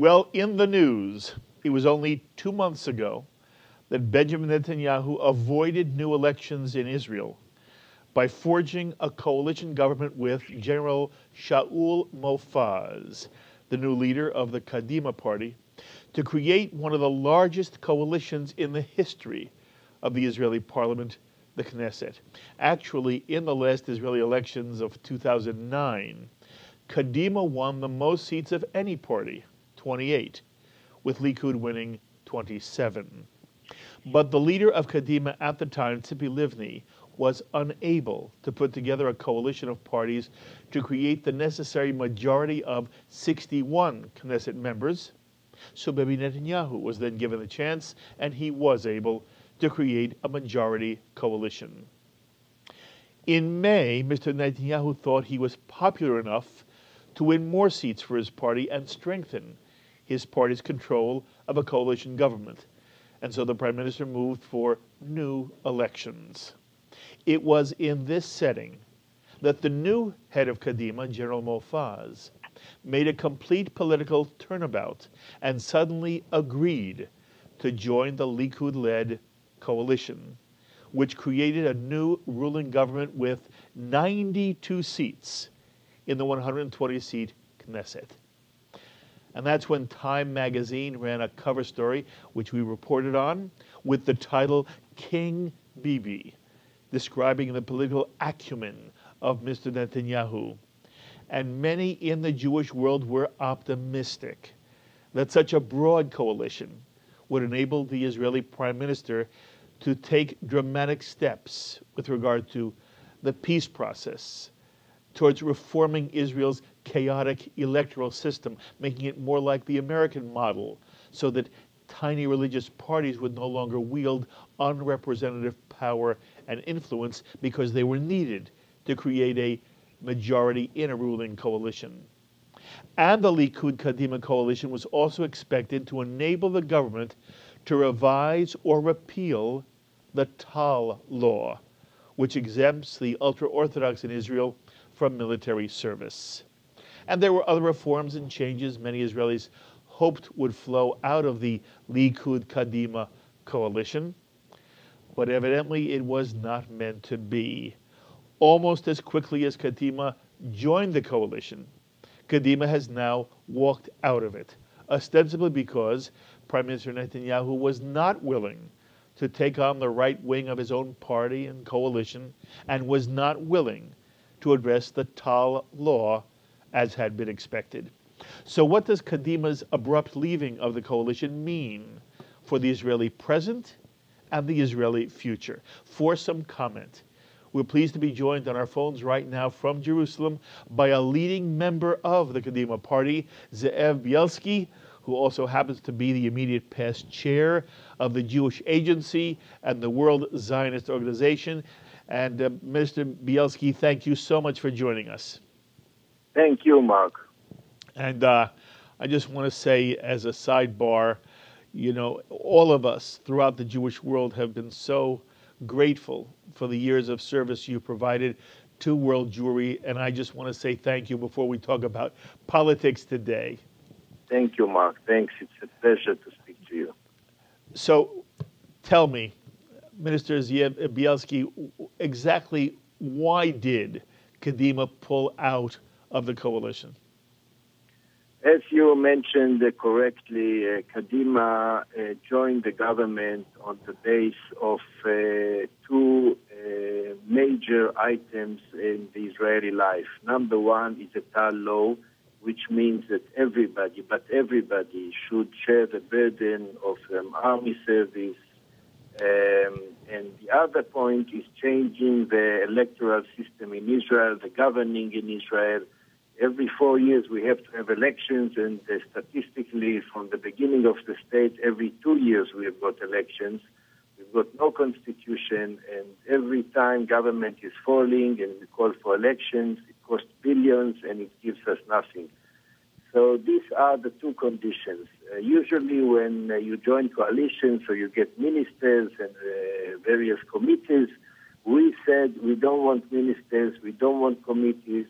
Well, in the news, it was only 2 months ago that Benjamin Netanyahu avoided new elections in Israel by forging a coalition government with General Shaul Mofaz, the new leader of the Kadima party, to create one of the largest coalitions in the history of the Israeli parliament, the Knesset. Actually, in the last Israeli elections of 2009, Kadima won the most seats of any party, 28, with Likud winning 27. But the leader of Kadima at the time, Tzipi Livni, was unable to put together a coalition of parties to create the necessary majority of 61 Knesset members. So Bibi Netanyahu was then given the chance, and he was able to create a majority coalition. In May, Mr. Netanyahu thought he was popular enough to win more seats for his party and strengthen his party's control of a coalition government. And so the Prime Minister moved for new elections. It was in this setting that the new head of Kadima, General Mofaz, made a complete political turnabout and suddenly agreed to join the Likud-led coalition, which created a new ruling government with 92 seats in the 120-seat Knesset. And that's when Time magazine ran a cover story, which we reported on, with the title King Bibi, describing the political acumen of Mr. Netanyahu. And many in the Jewish world were optimistic that such a broad coalition would enable the Israeli Prime Minister to take dramatic steps with regard to the peace process, towards reforming Israel's chaotic electoral system, making it more like the American model, so that tiny religious parties would no longer wield unrepresentative power and influence because they were needed to create a majority in a ruling coalition. And the Likud-Kadima coalition was also expected to enable the government to revise or repeal the Tal law, which exempts the ultra-Orthodox in Israel from military service. And there were other reforms and changes many Israelis hoped would flow out of the Likud-Kadima coalition, but evidently it was not meant to be. Almost as quickly as Kadima joined the coalition, Kadima has now walked out of it, ostensibly because Prime Minister Netanyahu was not willing to take on the right wing of his own party and coalition, and was not willing to address the Tal law as had been expected. So what does Kadima's abrupt leaving of the coalition mean for the Israeli present and the Israeli future? For some comment, we're pleased to be joined on our phones right now from Jerusalem by a leading member of the Kadima party, Ze'ev Bielski, who also happens to be the immediate past chair of the Jewish Agency and the World Zionist Organization. And Mr. Bielski, thank you so much for joining us. Thank you, Mark. And I just want to say, as a sidebar, you know, all of us throughout the Jewish world have been so grateful for the years of service you provided to world Jewry, and I just want to say thank you before we talk about politics today. Thank you, Mark. Thanks. It's a pleasure to speak to you. So tell me, Minister Ze'ev Bielski, exactly why did Kadima pull out of the coalition? As you mentioned correctly, Kadima joined the government on the base of two major items in the Israeli life. Number one is the Tal law, which means that everybody should share the burden of army service. And the other point is changing the electoral system in Israel, the governing in Israel. Every 4 years we have to have elections, and statistically from the beginning of the state, every 2 years we have got elections. We've got no constitution, and every time government is falling and we call for elections, it costs billions and it gives us nothing. So these are the two conditions. Usually when you join coalitions or you get ministers and various committees, we said we don't want ministers, we don't want committees.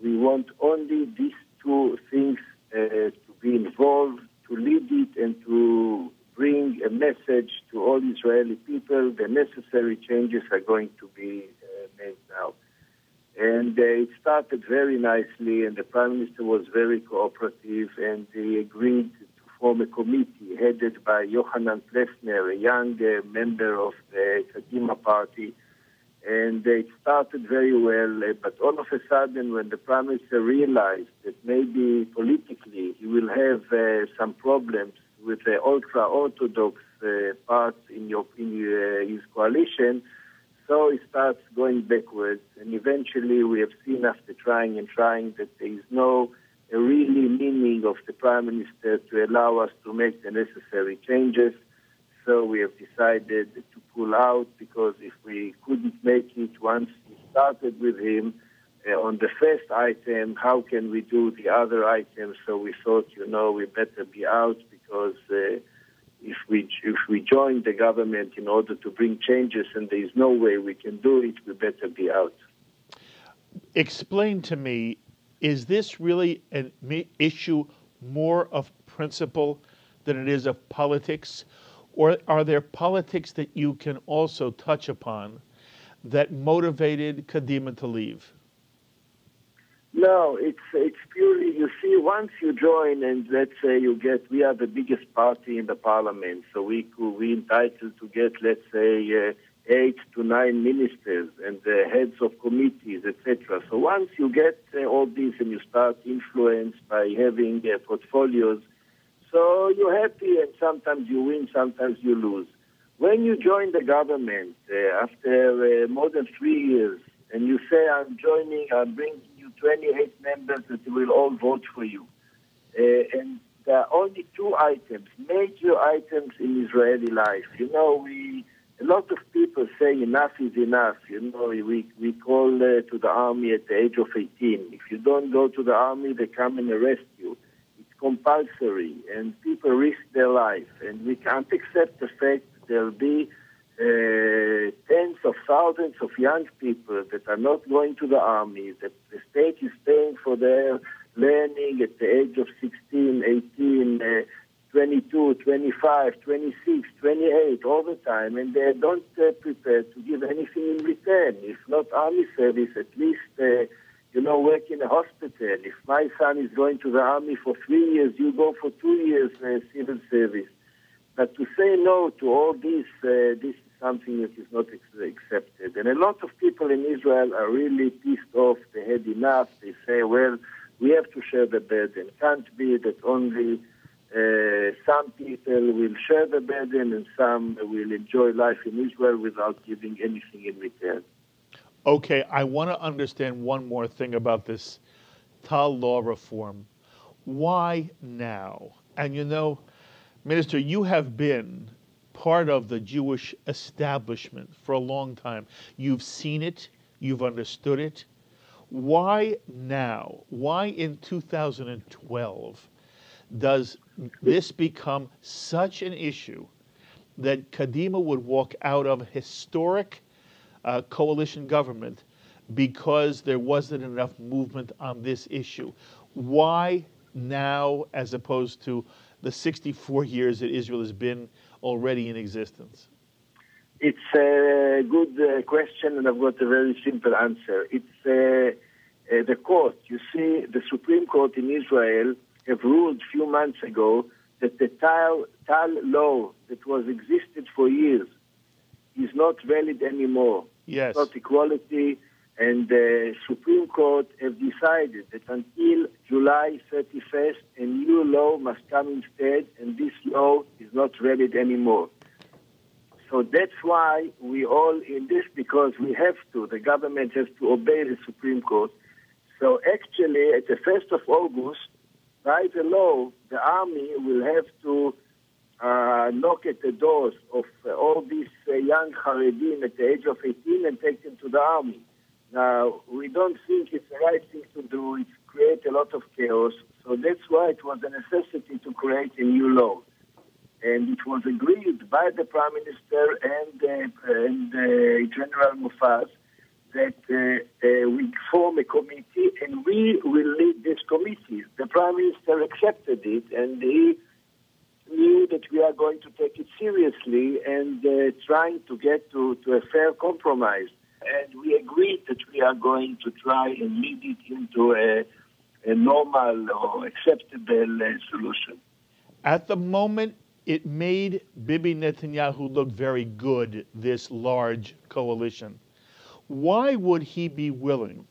We want only these two things to be involved to all Israeli people. The necessary changes are going to be made now. And it started very nicely, and the Prime Minister was very cooperative, and they agreed to form a committee headed by Yohanan Plefner, a young member of the Kadima party. And it started very well, but all of a sudden, when the Prime Minister realized that maybe politically he will have some problems with the ultra-Orthodox parts in his coalition, so he starts going backwards. And eventually, we have seen after trying that there is no really meaning of the Prime Minister to allow us to make the necessary changes. So we have decided to pull out, because if we couldn't make it once we started with him on the first item, how can we do the other items? So we thought, we better be out, because if we join the government in order to bring changes and there is no way we can do it, we better be out. Explain to me, is this really an issue more of principle than it is of politics? Or are there politics that you can also touch upon that motivated Kadima to leave? No, it's purely, you see, once you join and let's say we are the biggest party in the parliament, so we entitled to get, let's say, 8 to 9 ministers and the heads of committees, etc. So once you get all these and you start influenced by having portfolios, so you're happy, and sometimes you win, sometimes you lose. When you join the government after more than 3 years, and you say, I'm bringing you 28 members that will all vote for you. And there are only 2 items, major items in Israeli life. A lot of people say enough is enough. We call to the army at the age of 18. If you don't go to the army, they come and arrest you. Compulsory, and people risk their life, and we can't accept the fact that there will be tens of thousands of young people that are not going to the army, that the state is paying for their learning at the age of 16, 18, 22, 25, 26, 28, all the time, and they don't prepare to give anything in return. If not army service, at least work in a hospital. If my son is going to the army for 3 years, you go for 2 years civil service. But to say no to all this, this is something that is not accepted. And a lot of people in Israel are really pissed off. They had enough. They say, well, we have to share the burden. Can't be that only some people will share the burden and some will enjoy life in Israel without giving anything in return. Okay, I want to understand one more thing about this Tal law reform. Why now? And Minister, you have been part of the Jewish establishment for a long time. You've seen it, you've understood it. Why now? Why in 2012 does this become such an issue that Kadima would walk out of historic coalition government because there wasn't enough movement on this issue? Why now as opposed to the 64 years that Israel has been already in existence? It's a good question, and I've got a very simple answer. It's the court. You see, the Supreme Court in Israel have ruled a few months ago that the Tal law that was existed for years is not valid anymore. Yes. It's not equality, and the Supreme Court have decided that until July 31st, a new law must come instead, and this law is not valid anymore. So that's why we all in this, because we have to, the government has to obey the Supreme Court. So actually, at the 1st of August, by the law, the army will have to knock at the doors of all these young Haredim at the age of 18 and take them to the army. Now, we don't think it's the right thing to do. It creates a lot of chaos. So that's why it was a necessity to create a new law. And it was agreed by the Prime Minister and General Mufaz that we form a committee and we will lead this committee. The Prime Minister accepted it, and he knew that we are going to take it seriously and trying to get to a fair compromise. And we agreed that we are going to try and lead it into a normal or acceptable solution. At the moment, it made Bibi Netanyahu look very good, this large coalition. Why would he be willing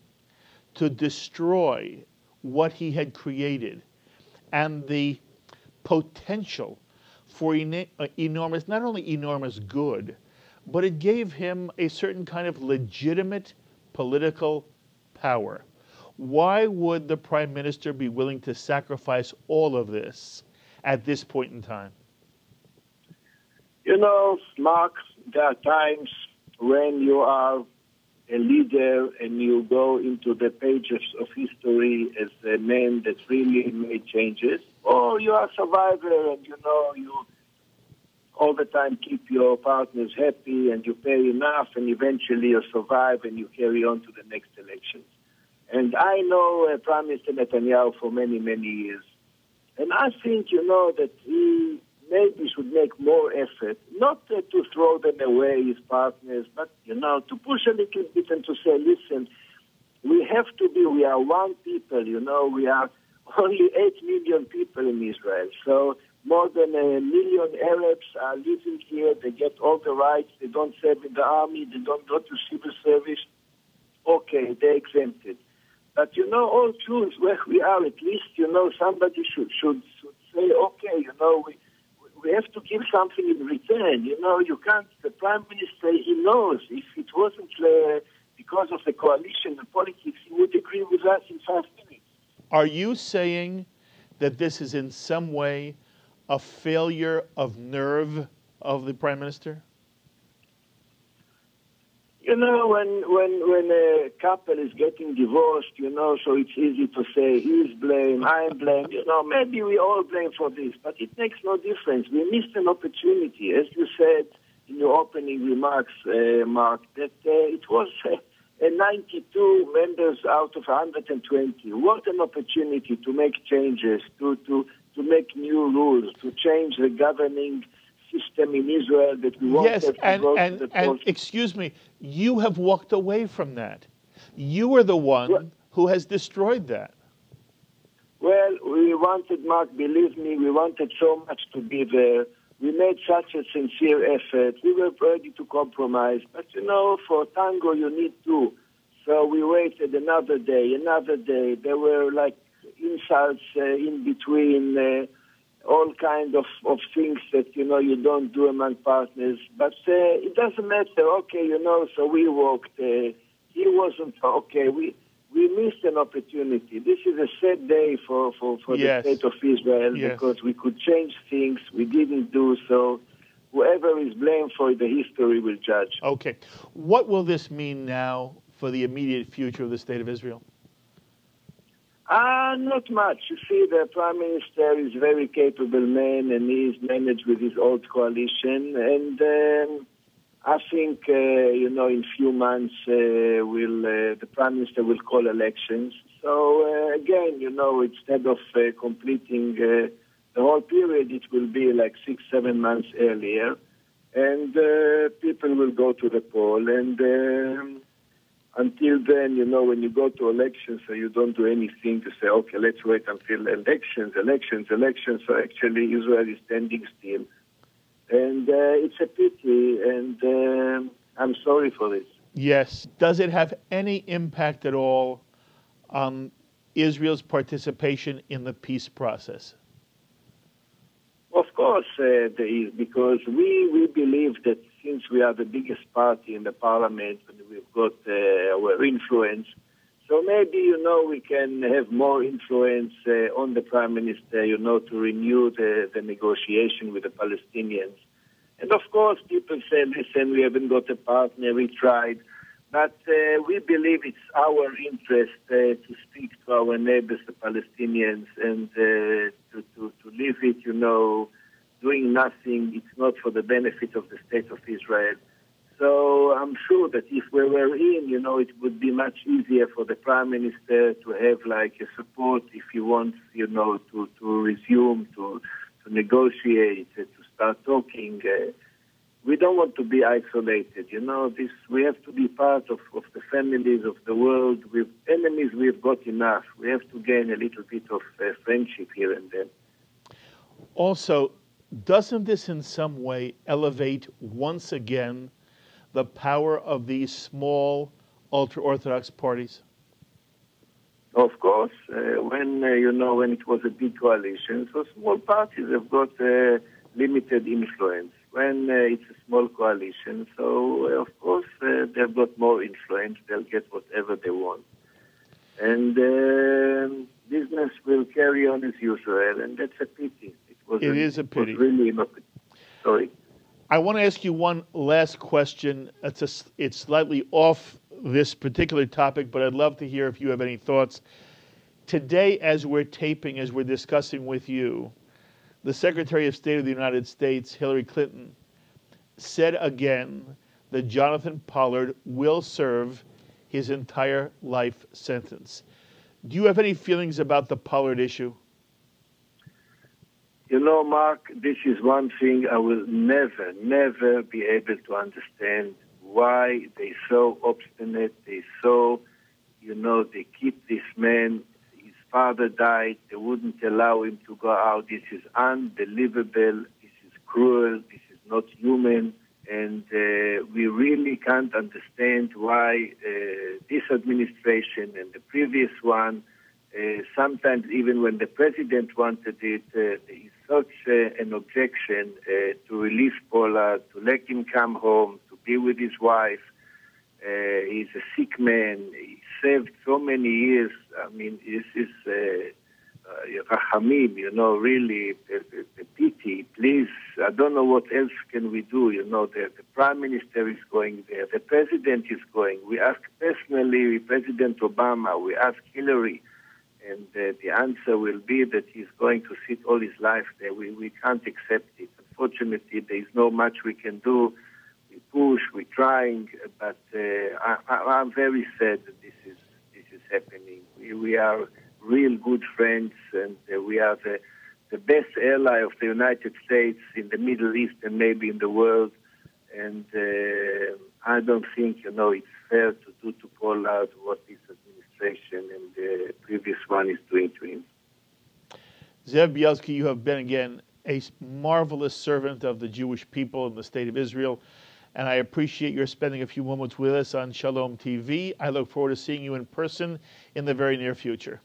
to destroy what he had created and the potential for enormous, not only enormous good, but it gave him a certain kind of legitimate political power? Why would the Prime Minister be willing to sacrifice all of this at this point in time? You know, Mark, there are times when you are a leader and you go into the pages of history as a man that really made changes, or you are a survivor and you all the time keep your partners happy and you pay enough and eventually you survive and you carry on to the next elections. And I know Prime Minister Netanyahu for many, many years. And I think, that he maybe should make more effort, not to throw them away, his partners, but, to push a little bit and to say, listen, we are one people, we are only 8 million people in Israel. So more than 1 million Arabs are living here. They get all the rights. They don't serve in the army. They don't go to civil service. Okay, they're exempted. But, all Jews, where we are, at least, somebody should say, okay, we have to give something in return. You can't, the Prime Minister, he knows if it wasn't because of the coalition and politics, he would agree with us in 5 minutes. Are you saying that this is in some way a failure of nerve of the Prime Minister? When a couple is getting divorced, so it's easy to say he's blamed, I'm blamed. Maybe we all blame for this, but it makes no difference. We missed an opportunity, as you said in your opening remarks, Mark, that it was 92 members out of 120. What an opportunity to make changes, to make new rules, to change the governing system in Israel that we won't have to go to the post. Excuse me, you have walked away from that. You are the one who has destroyed that. Well, we wanted, Mark, believe me, we wanted so much to be there. We made such a sincere effort. We were ready to compromise. But, for tango, you need two. So we waited another day. There were, insults in between, all kind of things that, you don't do among partners. But it doesn't matter. Okay, so we walked. He wasn't. Okay, we missed an opportunity. This is a sad day for the state of Israel because we could change things. We didn't do so. Whoever is blamed for the history will judge. Okay. What will this mean now for the immediate future of the state of Israel? Not much. You see, the Prime Minister is a very capable man, and he's managed with his old coalition. And I think, in few months, the Prime Minister will call elections. So, again, instead of completing the whole period, it will be 6-7 months earlier. And people will go to the poll. And until then, when you go to elections, so you don't do anything to say, okay, let's wait until elections. So actually, Israel is standing still. And it's a pity, and I'm sorry for this. Yes. Does it have any impact at all on Israel's participation in the peace process? Of course there is, because we believe that since we are the biggest party in the parliament and we've got our influence, so maybe, we can have more influence on the Prime Minister, to renew the negotiation with the Palestinians. And of course, people say, listen, we haven't got a partner, we tried. But we believe it's our interest to speak to our neighbors, the Palestinians, and to leave it, doing nothing. It's not for the benefit of the state of Israel. So I'm sure that if we were in, it would be much easier for the Prime Minister to have a support if he wants, to resume, to negotiate, to start talking. We don't want to be isolated. We have to be part of the families of the world. With enemies, we've got enough. We have to gain a little bit of friendship here and there. Also, doesn't this in some way elevate once again the power of these small ultra-Orthodox parties? Of course, when it was a big coalition, so small parties have got limited influence. When it's a small coalition, so of course they've got more influence. They'll get whatever they want, and business will carry on as usual, and that's a pity. It is a pity. Was really not. Sorry. I want to ask you one last question. It's slightly off this particular topic, but I'd love to hear if you have any thoughts. Today, as we're taping, as we're discussing with you, the Secretary of State of the United States, Hillary Clinton, said again that Jonathan Pollard will serve his entire life sentence. Do you have any feelings about the Pollard issue? Mark, this is one thing I will never be able to understand, why they so obstinate, they keep this man. His father died, they wouldn't allow him to go out. This is unbelievable, this is cruel, this is not human, and we really can't understand why this administration and the previous one, sometimes even when the president wanted it, there is such an objection to release Pollard, to let him come home, to be with his wife. He's a sick man. He served so many years. I mean, this is Rachamim, really, the pity. Please, I don't know what else can we do. The Prime Minister is going there. The President is going. We asked personally President Obama. We asked Hillary. And the answer will be that he's going to sit all his life there. We can't accept it. Unfortunately, there is no much we can do. We push, we're trying, but I'm very sad that this is happening. We are real good friends, and we are the best ally of the United States in the Middle East and maybe in the world. And I don't think, it's fair to do to Pollard what this administration and the previous one is doing to him. Ze'ev Bielski, you have been again a marvelous servant of the Jewish people in the state of Israel, and I appreciate your spending a few moments with us on Shalom TV. I look forward to seeing you in person in the very near future.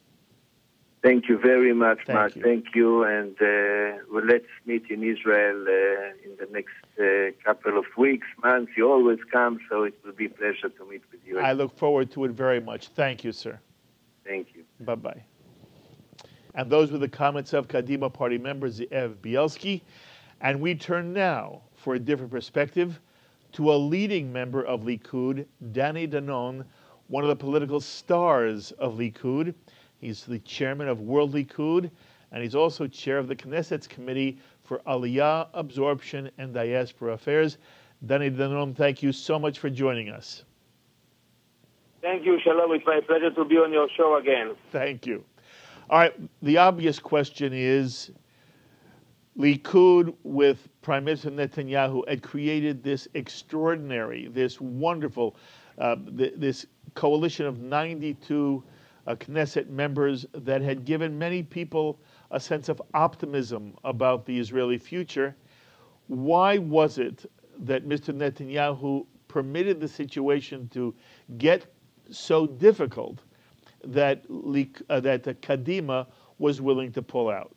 Thank you very much, Mark. Thank you. And let's meet in Israel in the next couple of weeks, months. You always come, so it will be a pleasure to meet with you. I look forward to it very much. Thank you, sir. Thank you. Bye-bye. And those were the comments of Kadima Party member Ze'ev Bielski. And we turn now, for a different perspective, to a leading member of Likud, Danny Danon, one of the political stars of Likud. He's the chairman of World Likud, and he's also chair of the Knesset's Committee for Aliyah, Absorption, and Diaspora Affairs. Danny Danon, thank you so much for joining us. Thank you, Shalom. It's my pleasure to be on your show again. Thank you. All right, the obvious question is, Likud with Prime Minister Netanyahu had created this extraordinary, this wonderful, this coalition of 92 Knesset members that had given many people a sense of optimism about the Israeli future. Why was it that Mr. Netanyahu permitted the situation to get so difficult that the Kadima was willing to pull out?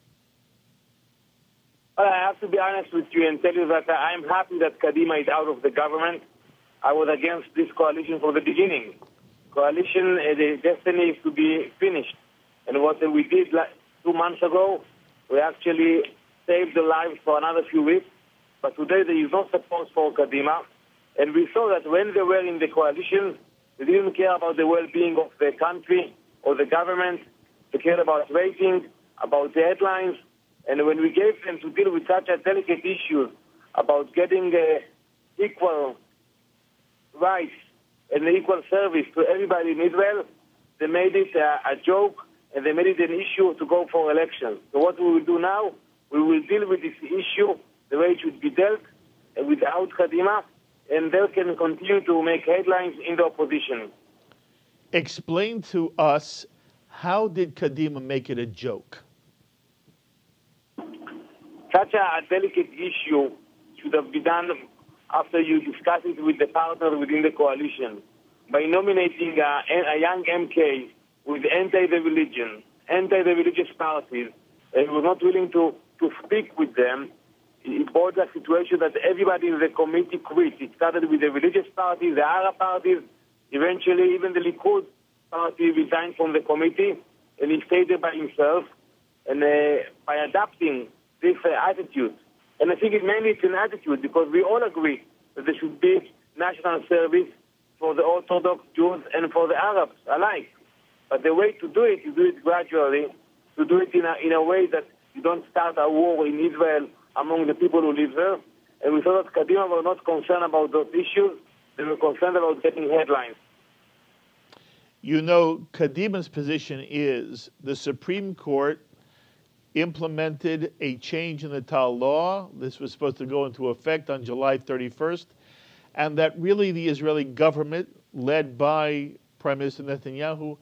I have to be honest with you and tell you that I'm happy that Kadima is out of the government. I was against this coalition from the beginning. Coalition, the destiny is to be finished. And what we did 2 months ago, we actually saved the lives for another few weeks. But today there is no support for Kadima. And we saw that when they were in the coalition, they didn't care about the well-being of the country or the government. They cared about rating, about the headlines. And when we gave them to deal with such a delicate issue about getting equal rights and equal service to everybody in Israel, they made it a joke, and they made it an issue to go for elections. So what we will do now, We will deal with this issue the way it should be dealt, without Kadima, and they can continue to make headlines in the opposition. Explain to us, how did Kadima make it a joke? Such a delicate issue should have been done after you discuss it with the partner within the coalition. By nominating a young MK with anti-religious parties, and was not willing to speak with them, it brought a situation that everybody in the committee quit. It started with the religious parties, the Arab parties, eventually even the Likud party resigned from the committee, and he stayed there by himself. And by adapting this attitude, and I think mainly it's an attitude, because we all agree that there should be national service for the Orthodox Jews and for the Arabs alike. But the way to do it, you do it gradually, to do it in a way that you don't start a war in Israel among the people who live there. And we thought that Kadima were not concerned about those issues. They were concerned about getting headlines. You know, Kadima's position is the Supreme Court implemented a change in the Tal law. This was supposed to go into effect on July 31st. And that really the Israeli government, led by Prime Minister Netanyahu,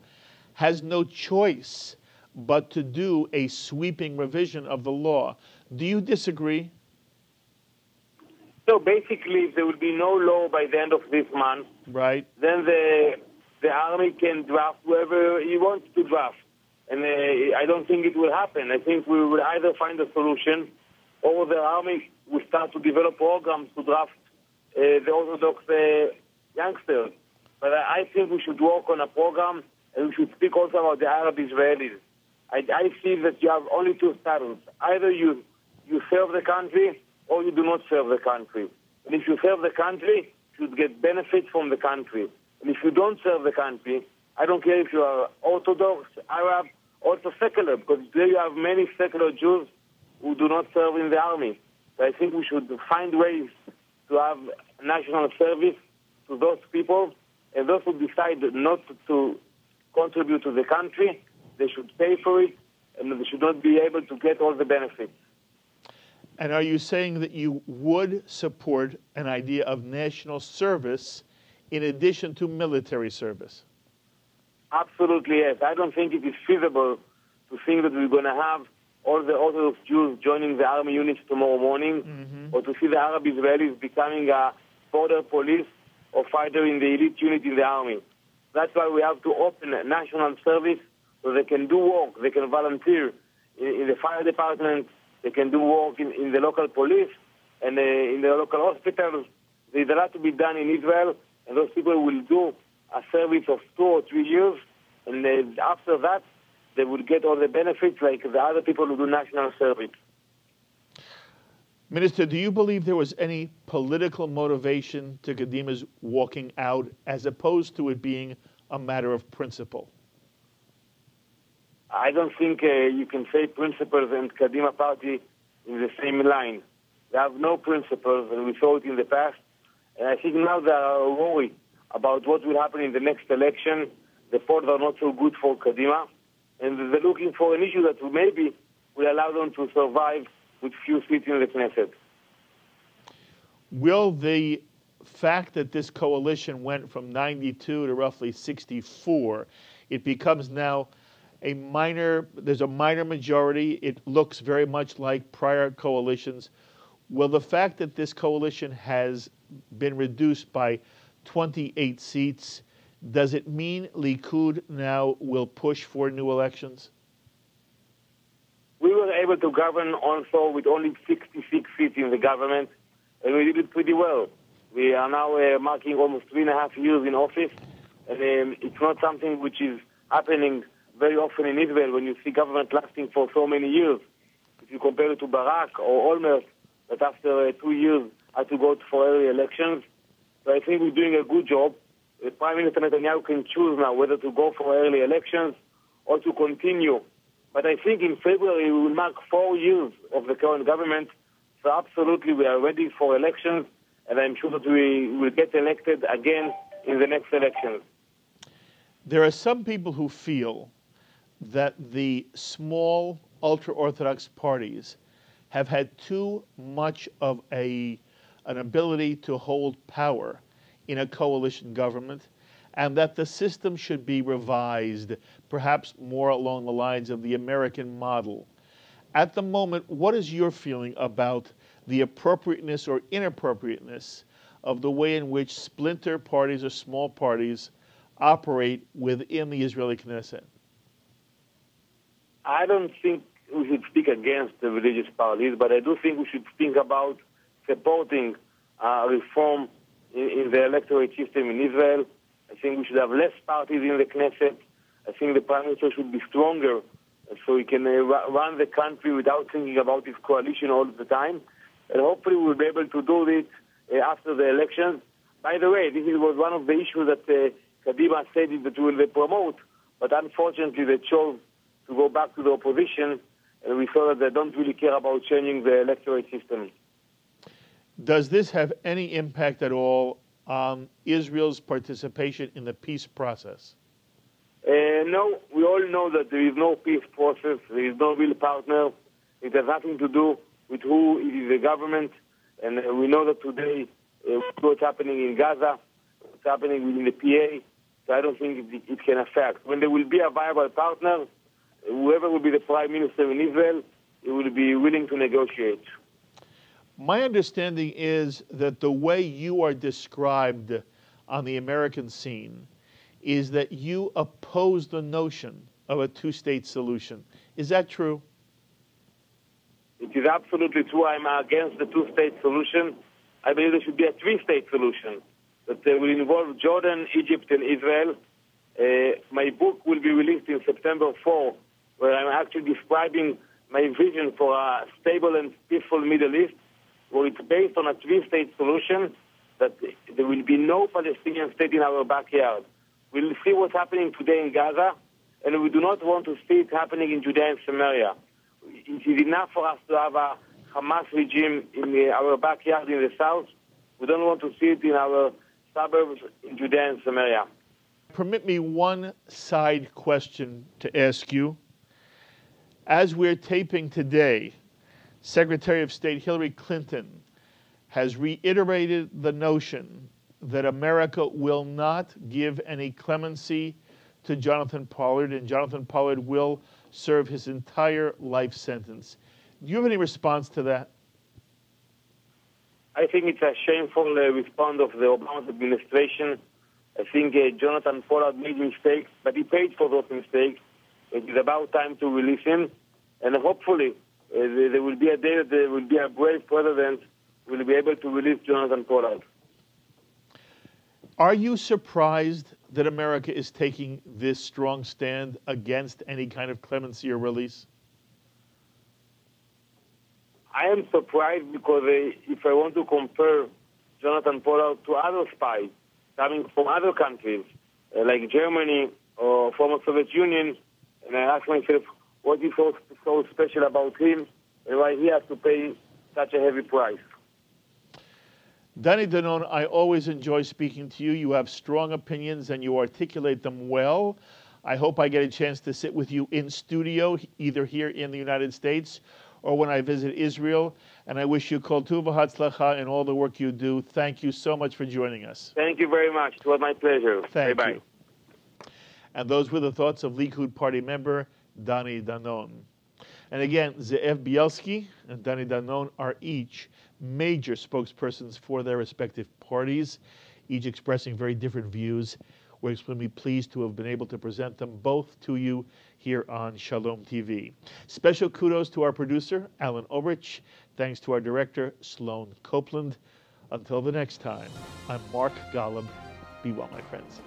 has no choice but to do a sweeping revision of the law. Do you disagree? So basically, if there will be no law by the end of this month, right, then the army can draft whoever he wants to draft. And I don't think it will happen. I think we will either find a solution, or the army will start to develop programs to draft the Orthodox youngsters. But I think we should work on a program, and we should speak also about the Arab Israelis. I see that you have only two styles. Either you serve the country, or you do not serve the country. And if you serve the country, you should get benefits from the country. And if you don't serve the country, I don't care if you are Orthodox, Arab, also secular, because there you have many secular Jews who do not serve in the army. So I think we should find ways to have national service to those people, and those who decide not to contribute to the country, they should pay for it, and they should not be able to get all the benefits. And are you saying that you would support an idea of national service in addition to military service? Absolutely, yes. I don't think it is feasible to think that we're going to have all the Orthodox Jews joining the army units tomorrow morning, or to see the Arab Israelis becoming a border police or fighter in the elite unit in the army. That's why we have to open national service so they can do work, they can volunteer in the fire department, they can do work in the local police and in the local hospitals. There's a lot to be done in Israel, and those people will do a service of 2 or 3 years, and after that, they will get all the benefits like the other people who do national service. Minister, do you believe there was any political motivation to Kadima's walking out as opposed to it being a matter of principle? I don't think you can say principles and Kadima party in the same line. They have no principles, and we saw it in the past. And I think now they are worried about what will happen in the next election. The polls are not so good for Kadima, and they're looking for an issue that maybe will allow them to survive with few seats in the Knesset. Will the fact that this coalition went from 92 to roughly 64, it becomes now there's a minor majority, it looks very much like prior coalitions. Will the fact that this coalition has been reduced by 28 seats, does it mean Likud now will push for new elections? We were able to govern also with only 66 seats in the government, and we did it pretty well. We are now marking almost 3.5 years in office, and it's not something which is happening very often in Israel when you see government lasting for so many years. If you compare it to Barak or Olmert, that after 2 years had to go for early elections. So I think we're doing a good job. Prime Minister Netanyahu can choose now whether to go for early elections or to continue. But I think in February we will mark 4 years of the current government. So absolutely we are ready for elections, and I'm sure that we will get elected again in the next elections. There are some people who feel that the small ultra-Orthodox parties have had too much of an ability to hold power in a coalition government, and that the system should be revised, perhaps more along the lines of the American model. At the moment, what is your feeling about the appropriateness or inappropriateness of the way in which splinter parties or small parties operate within the Israeli Knesset? I don't think we should speak against the religious parties, but I do think we should think about supporting reform in the electorate system in Israel. I think we should have less parties in the Knesset. I think the Prime Minister should be stronger so he can run the country without thinking about his coalition all the time. And hopefully we'll be able to do it after the elections. By the way, this was one of the issues that Kadima said that we will promote, but unfortunately they chose to go back to the opposition, and we saw that they don't really care about changing the electorate system. Does this have any impact at all on Israel's participation in the peace process? No, we all know that there is no peace process, there is no real partner. It has nothing to do with who is the government, and we know that today what's happening in Gaza, what's happening within the PA, so I don't think it can affect. When there will be a viable partner, whoever will be the Prime Minister in Israel, he will be willing to negotiate. My understanding is that the way you are described on the American scene is that you oppose the notion of a two-state solution. Is that true? It is absolutely true. I'm against the two-state solution. I believe there should be a three-state solution that will involve Jordan, Egypt, and Israel. My book will be released in September 4, where I'm actually describing my vision for a stable and peaceful Middle East, where it's based on a three-state solution, that there will be no Palestinian state in our backyard. We'll see what's happening today in Gaza, and we do not want to see it happening in Judea and Samaria. It is enough for us to have a Hamas regime in our backyard in the south. We don't want to see it in our suburbs in Judea and Samaria. Permit me one side question to ask you. As we're taping today, Secretary of State Hillary Clinton has reiterated the notion that America will not give any clemency to Jonathan Pollard, and Jonathan Pollard will serve his entire life sentence. Do you have any response to that? I think it's a shameful response of the Obama administration. I think Jonathan Pollard made mistakes, but he paid for those mistakes. It is about time to release him, and hopefully there will be a day that there will be a brave president who will be able to release Jonathan Pollard. Are you surprised that America is taking this strong stand against any kind of clemency or release? I am surprised because if I want to compare Jonathan Pollard to other spies coming from other countries, like Germany or former Soviet Union, and I ask myself, what is so special about him and why he has to pay such a heavy price? Danny Danon, I always enjoy speaking to you. You have strong opinions and you articulate them well. I hope I get a chance to sit with you in studio, either here in the United States or when I visit Israel. And I wish you kol tuv v'hatzlacha in all the work you do. Thank you so much for joining us. Thank you very much. It was my pleasure. Thank Bye-bye. you. And those were the thoughts of Likud Party member Danny Danon. And again, Ze'ev Bielski and Danny Danon are each major spokespersons for their respective parties, each expressing very different views. We're extremely pleased to have been able to present them both to you here on Shalom TV. Special kudos to our producer, Alan Obrich. Thanks to our director, Sloan Copeland. Until the next time, I'm Mark Golub. Be well, my friends.